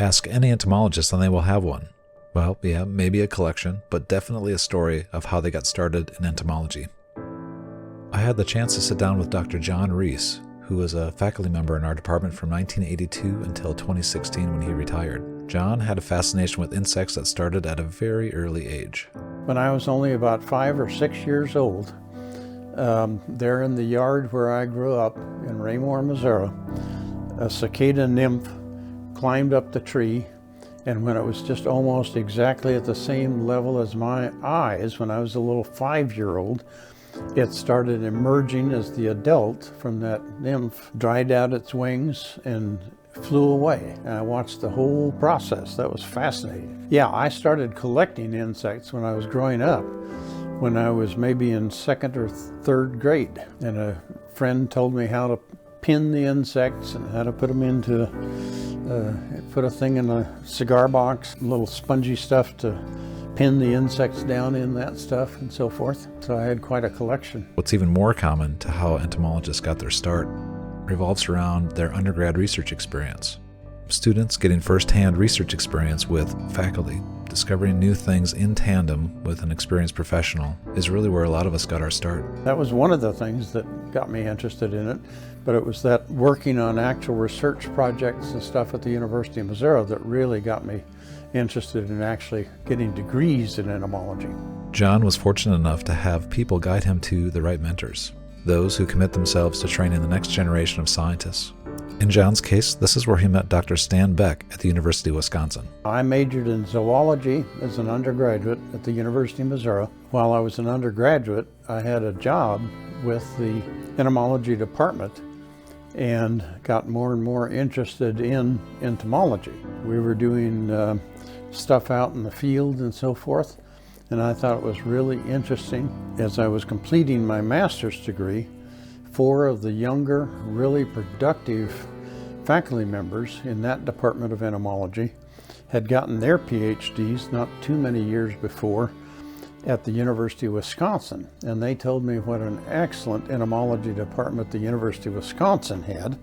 Ask any entomologist and they will have one. Well, yeah, maybe a collection, but definitely a story of how they got started in entomology. I had the chance to sit down with Dr. Charles Reese, who was a faculty member in our department from 1982 until 2016 when he retired. John had a fascination with insects that started at a very early age. When I was only about 5 or 6 years old, there in the yard where I grew up in Raymore, Missouri, a cicada nymph climbed up the tree, and when it was just almost exactly at the same level as my eyes, when I was a little 5-year-old, it started emerging as the adult from that nymph, dried out its wings and flew away. And I watched the whole process. That was fascinating. Yeah, I started collecting insects when I was growing up, when I was maybe in 2nd or 3rd grade. And a friend told me how to pin the insects and how to put them into put a thing in a cigar box, little spongy stuff to pin the insects down in that stuff and so forth. So I had quite a collection. What's even more common to how entomologists got their start revolves around their undergrad research experience. Students getting first-hand research experience with faculty, discovering new things in tandem with an experienced professional is really where a lot of us got our start. That was one of the things that got me interested in it, but it was that working on actual research projects and stuff at the University of Missouri that really got me interested in actually getting degrees in entomology. John was fortunate enough to have people guide him to the right mentors, those who commit themselves to training the next generation of scientists. In John's case, this is where he met Dr. Stan Beck at the University of Wisconsin. I majored in zoology as an undergraduate at the University of Missouri. While I was an undergraduate, I had a job with the entomology department and got more and more interested in entomology. We were doing stuff out in the field and so forth, and I thought it was really interesting. As I was completing my master's degree, 4 of the younger, really productive faculty members in that Department of Entomology had gotten their Ph.D.s not too many years before at the University of Wisconsin. And they told me what an excellent entomology department the University of Wisconsin had.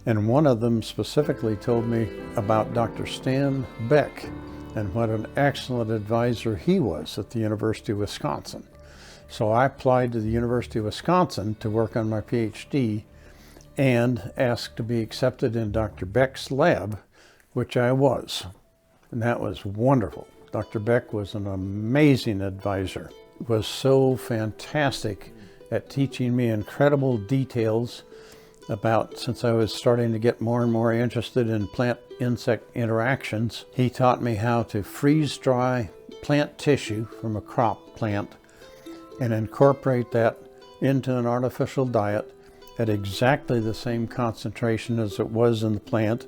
And one of them specifically told me about Dr. Stan Beck and what an excellent advisor he was at the University of Wisconsin. So I applied to the University of Wisconsin to work on my Ph.D. and asked to be accepted in Dr. Beck's lab, which I was. And that was wonderful. Dr. Beck was an amazing advisor. Was so fantastic at teaching me incredible details about, since I was starting to get more and more interested in plant-insect interactions, he taught me how to freeze-dry plant tissue from a crop plant and incorporate that into an artificial diet at exactly the same concentration as it was in the plant,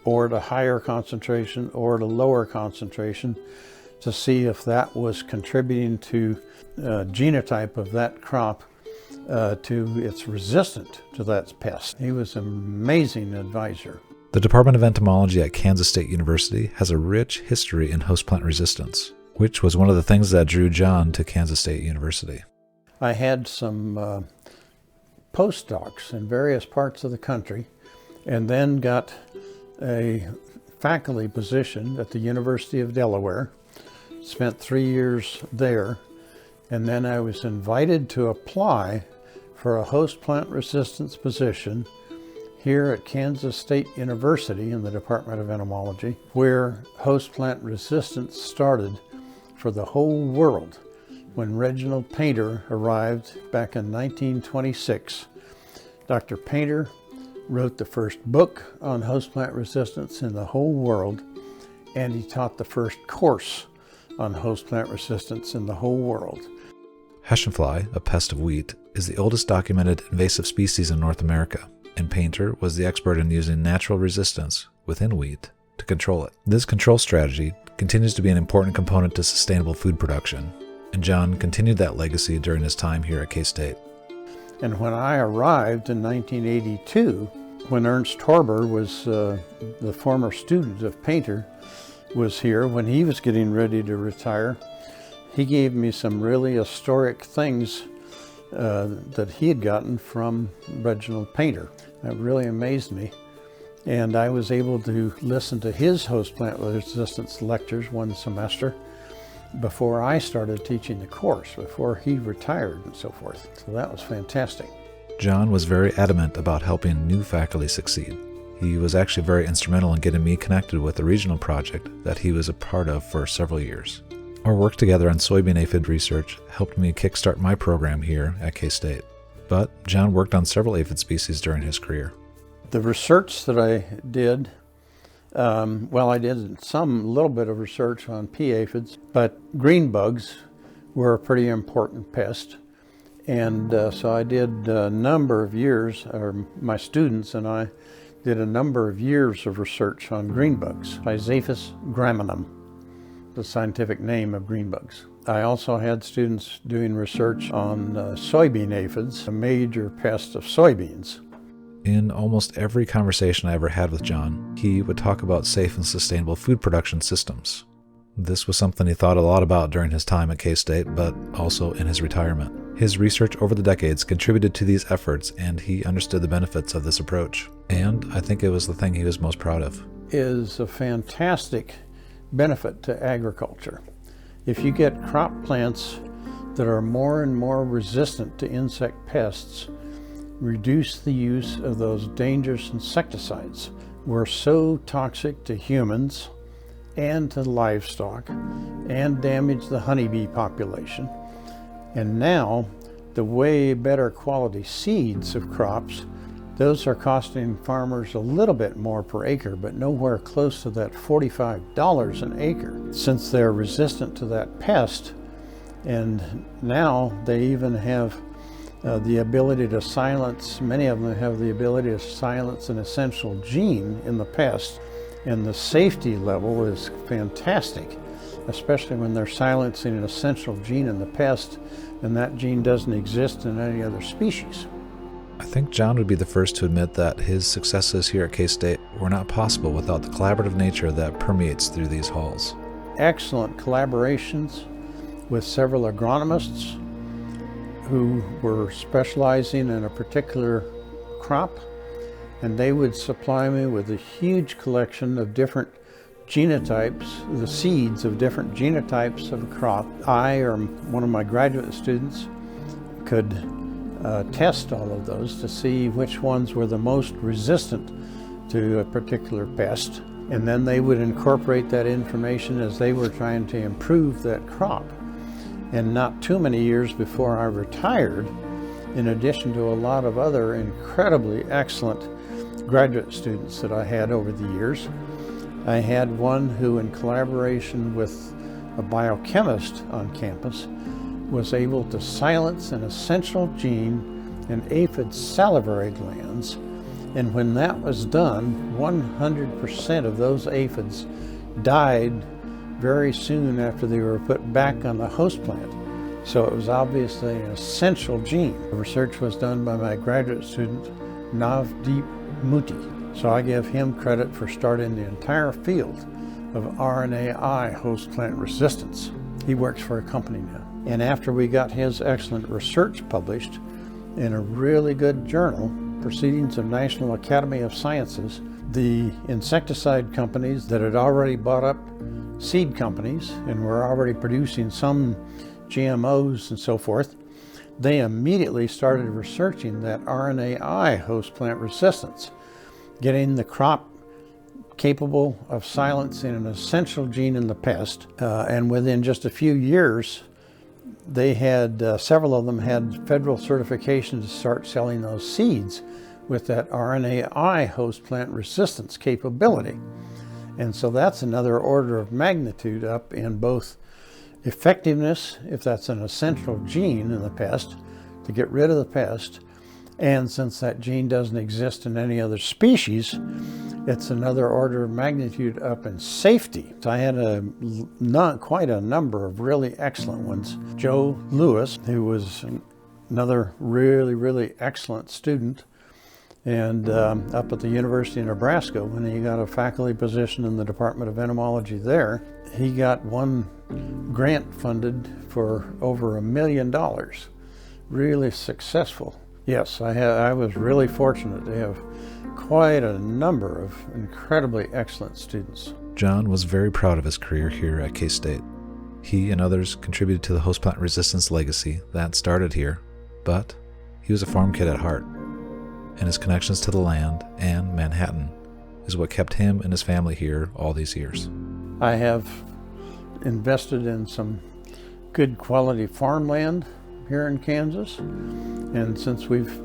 or at a higher concentration or at a lower concentration, to see if that was contributing to genotype of that crop to its resistant to that pest. He was an amazing advisor. The Department of Entomology at Kansas State University has a rich history in host plant resistance, which was one of the things that drew John to Kansas State University. I had some postdocs in various parts of the country, and then got a faculty position at the University of Delaware. Spent 3 years there, and then I was invited to apply for a host plant resistance position here at Kansas State University in the Department of Entomology, where host plant resistance started for the whole world when Reginald Painter arrived back in 1926. Dr. Painter wrote the first book on host plant resistance in the whole world, and he taught the first course on host plant resistance in the whole world. Hessian fly, a pest of wheat, is the oldest documented invasive species in North America, and Painter was the expert in using natural resistance within wheat to control it. This control strategy continues to be an important component to sustainable food production, and John continued that legacy during his time here at K-State. And when I arrived in 1982, when Ernst Torber was the former student of Painter, was here, when he was getting ready to retire, he gave me some really historic things that he had gotten from Reginald Painter. That really amazed me. And I was able to listen to his host plant resistance lectures one semester before I started teaching the course, before he retired and so forth. So that was fantastic. John was very adamant about helping new faculty succeed. He was actually very instrumental in getting me connected with a regional project that he was a part of for several years. Our work together on soybean aphid research helped me kickstart my program here at K-State. But John worked on several aphid species during his career. The research that I did, I did some little bit of research on pea aphids, but green bugs were a pretty important pest. And so I did a number of years, or my students and I did a number of years of research on green bugs. Physaphus gramenum, the scientific name of green bugs. I also had students doing research on soybean aphids, a major pest of soybeans. In almost every conversation I ever had with John, he would talk about safe and sustainable food production systems. This was something he thought a lot about during his time at K-State, but also in his retirement. His research over the decades contributed to these efforts, and he understood the benefits of this approach. And I think it was the thing he was most proud of. Is a fantastic benefit to agriculture. If you get crop plants that are more and more resistant to insect pests, reduce the use of those dangerous insecticides. We're so toxic to humans and to livestock and damage the honeybee population. And now the way better quality seeds of crops, those are costing farmers a little bit more per acre, but nowhere close to that $45 an acre, since they're resistant to that pest. And now they even have the ability to silence, many of them have the ability to silence an essential gene in the pest, and the safety level is fantastic, especially when they're silencing an essential gene in the pest and that gene doesn't exist in any other species. I think John would be the first to admit that his successes here at K-State were not possible without the collaborative nature that permeates through these halls. Excellent collaborations with several agronomists who were specializing in a particular crop, and they would supply me with a huge collection of different genotypes, the seeds of different genotypes of a crop. I or one of my graduate students could test all of those to see which ones were the most resistant to a particular pest, and then they would incorporate that information as they were trying to improve that crop. And not too many years before I retired, in addition to a lot of other incredibly excellent graduate students that I had over the years, I had one who, in collaboration with a biochemist on campus, was able to silence an essential gene in aphid salivary glands. And when that was done, 100% of those aphids died very soon after they were put back on the host plant. So it was obviously an essential gene. The research was done by my graduate student, Navdeep Muti. So I give him credit for starting the entire field of RNAi host plant resistance. He works for a company now. And after we got his excellent research published in a really good journal, Proceedings of National Academy of Sciences, the insecticide companies that had already bought up seed companies and were already producing some GMOs and so forth, they immediately started researching that RNAi host plant resistance, getting the crop capable of silencing an essential gene in the pest. And within just a few years, they had, several of them had federal certification to start selling those seeds with that RNAi host plant resistance capability. And so that's another order of magnitude up in both effectiveness, if that's an essential gene in the pest, to get rid of the pest, and since that gene doesn't exist in any other species, it's another order of magnitude up in safety. So I had quite a number of really excellent ones. Joe Lewis, who was another really, really excellent student, and up at the University of Nebraska, when he got a faculty position in the Department of Entomology there, he got one grant funded for over $1 million. Really successful Yes, I was really fortunate to have quite a number of incredibly excellent students. John was very proud of his career here at K-State. He and others contributed to the host plant resistance legacy that started here, but he was a farm kid at heart, and his connections to the land and Manhattan is what kept him and his family here all these years. I have invested in some good quality farmland here in Kansas, and since we've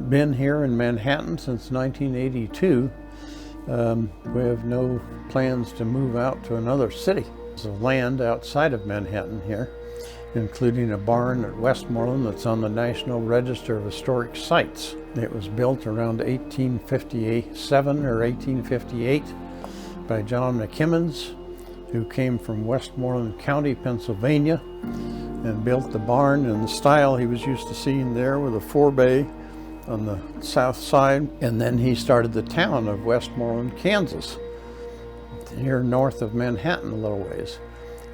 been here in Manhattan since 1982, we have no plans to move out to another city. There's land outside of Manhattan here, including a barn at Westmoreland that's on the National Register of Historic Sites. It was built around 1857 or 1858 by John McKimmons, who came from Westmoreland County, Pennsylvania, and built the barn in the style he was used to seeing there with a forebay on the south side. And then he started the town of Westmoreland, Kansas, here north of Manhattan a little ways.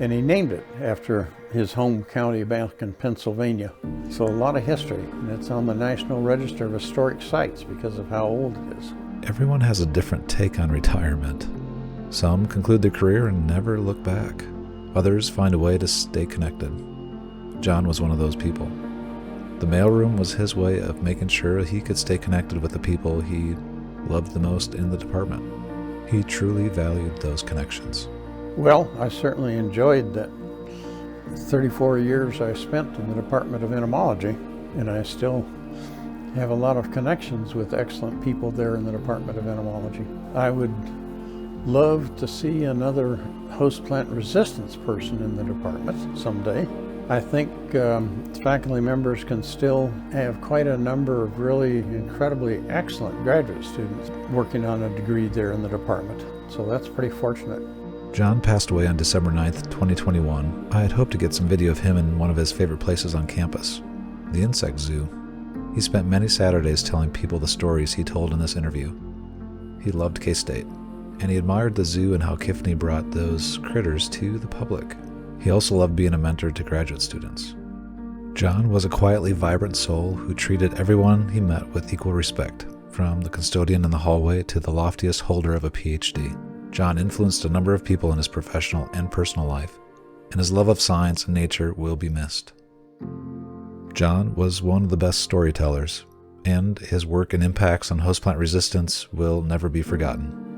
And he named it after his home county back in Pennsylvania. So a lot of history, and it's on the National Register of Historic Sites because of how old it is. Everyone has a different take on retirement. Some conclude their career and never look back. Others find a way to stay connected. John was one of those people. The mailroom was his way of making sure he could stay connected with the people he loved the most in the department. He truly valued those connections. Well, I certainly enjoyed that 34 years I spent in the Department of Entomology, and I still have a lot of connections with excellent people there in the Department of Entomology. I would love to see another host plant resistance person in the department someday. I think faculty members can still have quite a number of really incredibly excellent graduate students working on a degree there in the department. So that's pretty fortunate. John passed away on December 9th, 2021. I had hoped to get some video of him in one of his favorite places on campus, the insect zoo. He spent many Saturdays telling people the stories he told in this interview. He loved K-State, and he admired the zoo and how Kiffney brought those critters to the public. He also loved being a mentor to graduate students. John was a quietly vibrant soul who treated everyone he met with equal respect, from the custodian in the hallway to the loftiest holder of a Ph.D. John influenced a number of people in his professional and personal life, and his love of science and nature will be missed. John was one of the best storytellers, and his work and impacts on host plant resistance will never be forgotten.